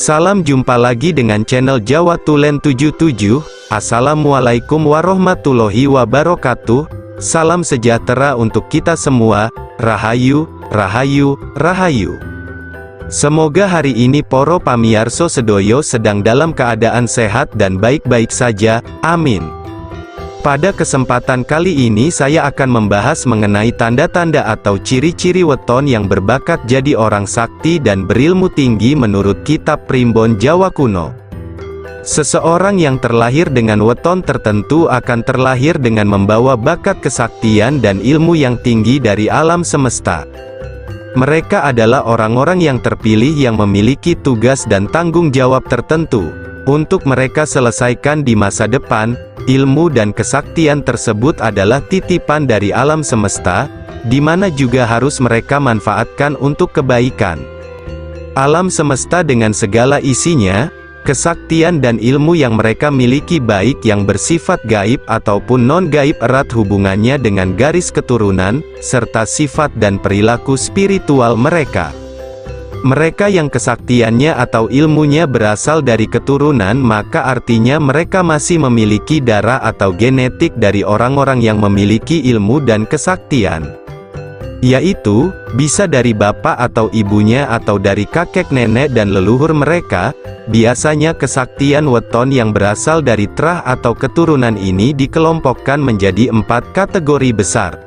Salam jumpa lagi dengan channel Jawa Tulen 77. Assalamualaikum warahmatullahi wabarakatuh. Salam sejahtera untuk kita semua. Rahayu, rahayu, rahayu. Semoga hari ini poro pamiyarso sedoyo sedang dalam keadaan sehat dan baik-baik saja. Amin. Pada kesempatan kali ini saya akan membahas mengenai tanda-tanda atau ciri-ciri weton yang berbakat jadi orang sakti dan berilmu tinggi menurut kitab Primbon Jawa Kuno. Seseorang yang terlahir dengan weton tertentu akan terlahir dengan membawa bakat kesaktian dan ilmu yang tinggi dari alam semesta. Mereka adalah orang-orang yang terpilih yang memiliki tugas dan tanggung jawab tertentu untuk mereka selesaikan di masa depan. Ilmu dan kesaktian tersebut adalah titipan dari alam semesta, di mana juga harus mereka manfaatkan untuk kebaikan. Alam semesta dengan segala isinya, kesaktian dan ilmu yang mereka miliki baik yang bersifat gaib ataupun non-gaib erat hubungannya dengan garis keturunan, serta sifat dan perilaku spiritual mereka. Mereka yang kesaktiannya atau ilmunya berasal dari keturunan, maka artinya mereka masih memiliki darah atau genetik dari orang-orang yang memiliki ilmu dan kesaktian. Yaitu, bisa dari bapak atau ibunya atau dari kakek nenek dan leluhur mereka. Biasanya kesaktian weton yang berasal dari terah atau keturunan ini dikelompokkan menjadi 4 kategori besar.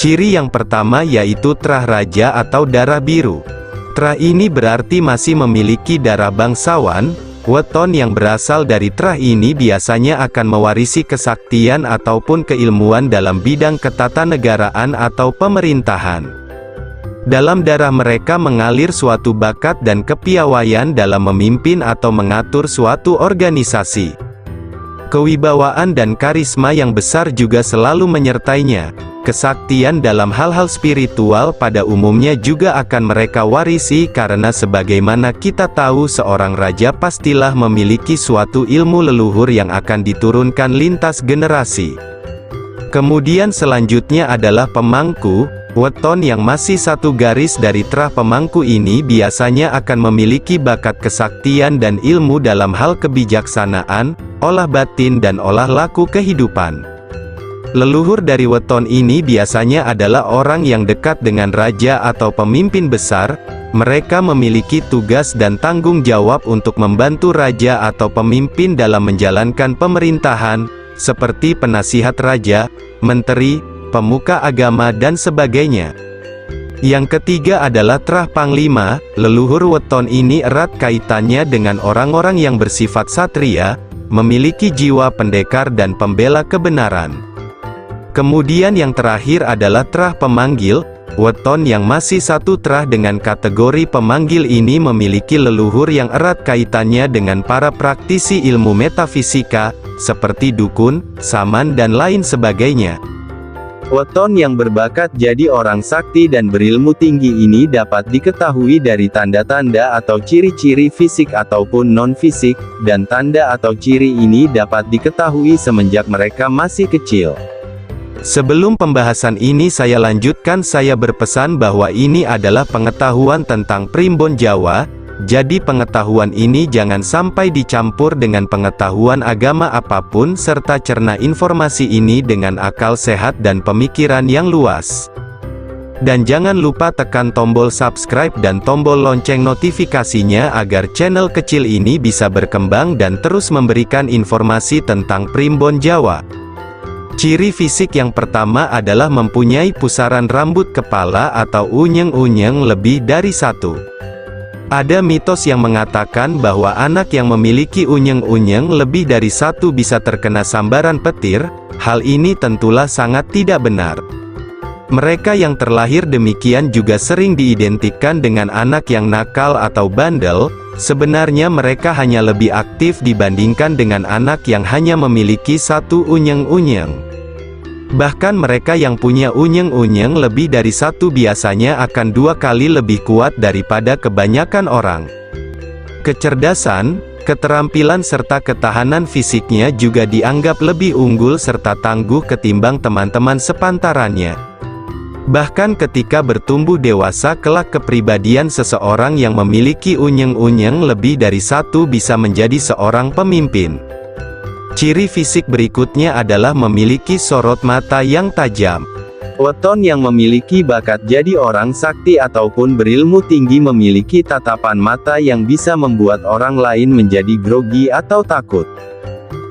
Ciri yang pertama yaitu terah raja atau darah biru. Terah ini berarti masih memiliki darah bangsawan. Weton yang berasal dari terah ini biasanya akan mewarisi kesaktian ataupun keilmuan dalam bidang ketatanegaraan atau pemerintahan. Dalam darah mereka mengalir suatu bakat dan kepiawaian dalam memimpin atau mengatur suatu organisasi. Kewibawaan dan karisma yang besar juga selalu menyertainya. Kesaktian dalam hal-hal spiritual pada umumnya juga akan mereka warisi karena sebagaimana kita tahu seorang raja pastilah memiliki suatu ilmu leluhur yang akan diturunkan lintas generasi. Kemudian selanjutnya adalah pemangku. Weton yang masih satu garis dari terah pemangku ini biasanya akan memiliki bakat kesaktian dan ilmu dalam hal kebijaksanaan, olah batin dan olah laku kehidupan. Leluhur dari weton ini biasanya adalah orang yang dekat dengan raja atau pemimpin besar. Mereka memiliki tugas dan tanggung jawab untuk membantu raja atau pemimpin dalam menjalankan pemerintahan, seperti penasihat raja, menteri, pemuka agama dan sebagainya. Yang ketiga adalah terah panglima. Leluhur weton ini erat kaitannya dengan orang-orang yang bersifat satria, memiliki jiwa pendekar dan pembela kebenaran. Kemudian yang terakhir adalah terah pemanggil. Weton yang masih satu terah dengan kategori pemanggil ini memiliki leluhur yang erat kaitannya dengan para praktisi ilmu metafisika, seperti dukun, saman dan lain sebagainya. Weton yang berbakat jadi orang sakti dan berilmu tinggi ini dapat diketahui dari tanda-tanda atau ciri-ciri fisik ataupun non-fisik, dan tanda atau ciri ini dapat diketahui semenjak mereka masih kecil. Sebelum pembahasan ini saya lanjutkan, saya berpesan bahwa ini adalah pengetahuan tentang Primbon Jawa, jadi pengetahuan ini jangan sampai dicampur dengan pengetahuan agama apapun, serta cerna informasi ini dengan akal sehat dan pemikiran yang luas. Dan jangan lupa tekan tombol subscribe dan tombol lonceng notifikasinya agar channel kecil ini bisa berkembang dan terus memberikan informasi tentang Primbon Jawa. Ciri fisik yang pertama adalah mempunyai pusaran rambut kepala atau unyeng-unyeng lebih dari satu. Ada mitos yang mengatakan bahwa anak yang memiliki unyeng-unyeng lebih dari satu bisa terkena sambaran petir. Hal ini tentulah sangat tidak benar. Mereka yang terlahir demikian juga sering diidentikan dengan anak yang nakal atau bandel. Sebenarnya mereka hanya lebih aktif dibandingkan dengan anak yang hanya memiliki satu unyeng-unyeng. Bahkan mereka yang punya unyeng-unyeng lebih dari satu biasanya akan 2 kali lebih kuat daripada kebanyakan orang. Kecerdasan, keterampilan serta ketahanan fisiknya juga dianggap lebih unggul serta tangguh ketimbang teman-teman sepantarannya. Bahkan ketika bertumbuh dewasa kelak kepribadian seseorang yang memiliki unyeng-unyeng lebih dari satu bisa menjadi seorang pemimpin. Ciri fisik berikutnya adalah memiliki sorot mata yang tajam. Weton yang memiliki bakat jadi orang sakti ataupun berilmu tinggi memiliki tatapan mata yang bisa membuat orang lain menjadi grogi atau takut.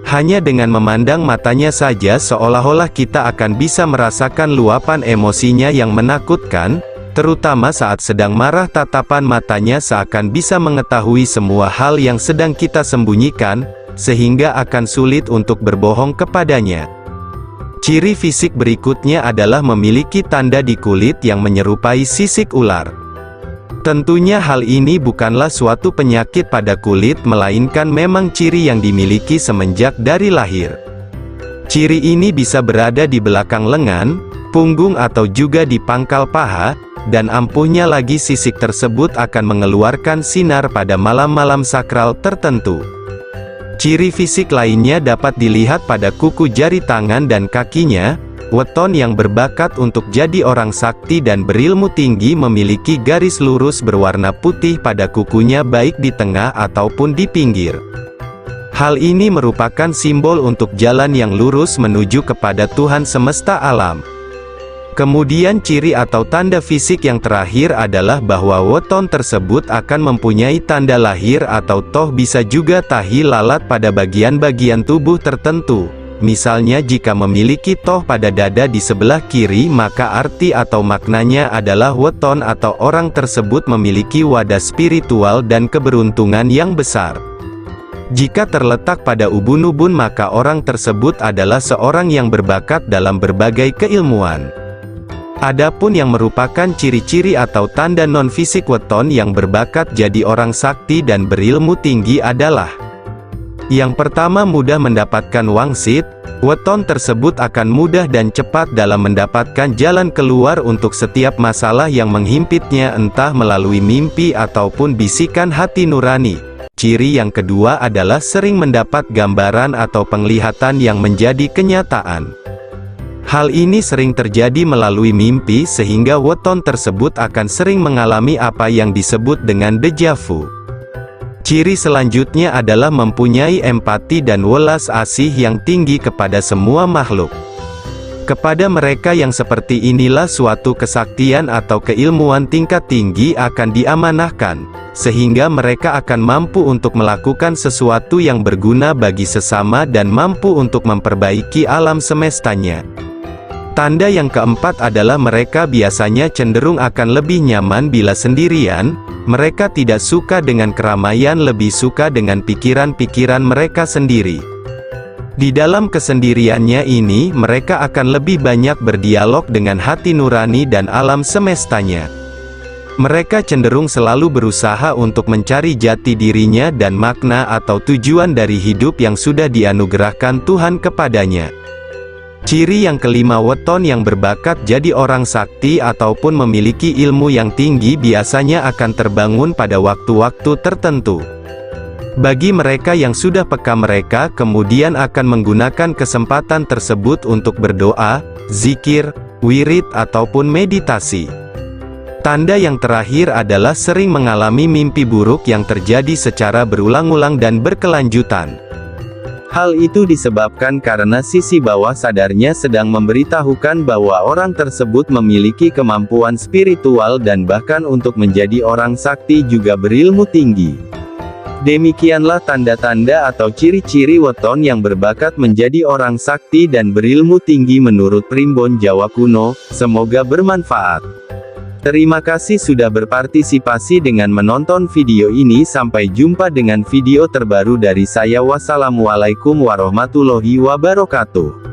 Hanya dengan memandang matanya saja seolah-olah kita akan bisa merasakan luapan emosinya yang menakutkan, terutama saat sedang marah. Tatapan matanya seakan bisa mengetahui semua hal yang sedang kita sembunyikan, sehingga akan sulit untuk berbohong kepadanya. Ciri fisik berikutnya adalah memiliki tanda di kulit yang menyerupai sisik ular. Tentunya hal ini bukanlah suatu penyakit pada kulit melainkan memang ciri yang dimiliki semenjak dari lahir. Ciri ini bisa berada di belakang lengan, punggung atau juga di pangkal paha, dan ampuhnya lagi sisik tersebut akan mengeluarkan sinar pada malam-malam sakral tertentu. Ciri fisik lainnya dapat dilihat pada kuku jari tangan dan kakinya. Weton yang berbakat untuk jadi orang sakti dan berilmu tinggi memiliki garis lurus berwarna putih pada kukunya baik di tengah ataupun di pinggir. Hal ini merupakan simbol untuk jalan yang lurus menuju kepada Tuhan semesta alam. Kemudian ciri atau tanda fisik yang terakhir adalah bahwa weton tersebut akan mempunyai tanda lahir atau toh bisa juga tahi lalat pada bagian-bagian tubuh tertentu. Misalnya jika memiliki toh pada dada di sebelah kiri maka arti atau maknanya adalah weton atau orang tersebut memiliki wadah spiritual dan keberuntungan yang besar. Jika terletak pada ubun-ubun maka orang tersebut adalah seorang yang berbakat dalam berbagai keilmuan. Adapun yang merupakan ciri-ciri atau tanda non-fisik weton yang berbakat jadi orang sakti dan berilmu tinggi adalah: yang pertama, mudah mendapatkan wangsit. Weton tersebut akan mudah dan cepat dalam mendapatkan jalan keluar untuk setiap masalah yang menghimpitnya entah melalui mimpi ataupun bisikan hati nurani. Ciri yang kedua adalah sering mendapat gambaran atau penglihatan yang menjadi kenyataan. Hal ini sering terjadi melalui mimpi sehingga weton tersebut akan sering mengalami apa yang disebut dengan deja vu. Ciri selanjutnya adalah mempunyai empati dan welas asih yang tinggi kepada semua makhluk. Kepada mereka yang seperti inilah suatu kesaktian atau keilmuan tingkat tinggi akan diamanahkan, sehingga mereka akan mampu untuk melakukan sesuatu yang berguna bagi sesama dan mampu untuk memperbaiki alam semestanya. Tanda yang keempat adalah mereka biasanya cenderung akan lebih nyaman bila sendirian. Mereka tidak suka dengan keramaian, lebih suka dengan pikiran-pikiran mereka sendiri. Di dalam kesendiriannya ini, mereka akan lebih banyak berdialog dengan hati nurani dan alam semestanya. Mereka cenderung selalu berusaha untuk mencari jati dirinya dan makna atau tujuan dari hidup yang sudah dianugerahkan Tuhan kepadanya. Ciri yang kelima, weton yang berbakat jadi orang sakti ataupun memiliki ilmu yang tinggi biasanya akan terbangun pada waktu-waktu tertentu. Bagi mereka yang sudah peka, mereka kemudian akan menggunakan kesempatan tersebut untuk berdoa, zikir, wirid ataupun meditasi. Tanda yang terakhir adalah sering mengalami mimpi buruk yang terjadi secara berulang-ulang dan berkelanjutan. Hal itu disebabkan karena sisi bawah sadarnya sedang memberitahukan bahwa orang tersebut memiliki kemampuan spiritual dan bahkan untuk menjadi orang sakti juga berilmu tinggi. Demikianlah tanda-tanda atau ciri-ciri weton yang berbakat menjadi orang sakti dan berilmu tinggi menurut Primbon Jawa Kuno. Semoga bermanfaat. Terima kasih sudah berpartisipasi dengan menonton video ini. Sampai jumpa dengan video terbaru dari saya. Wassalamualaikum warahmatullahi wabarakatuh.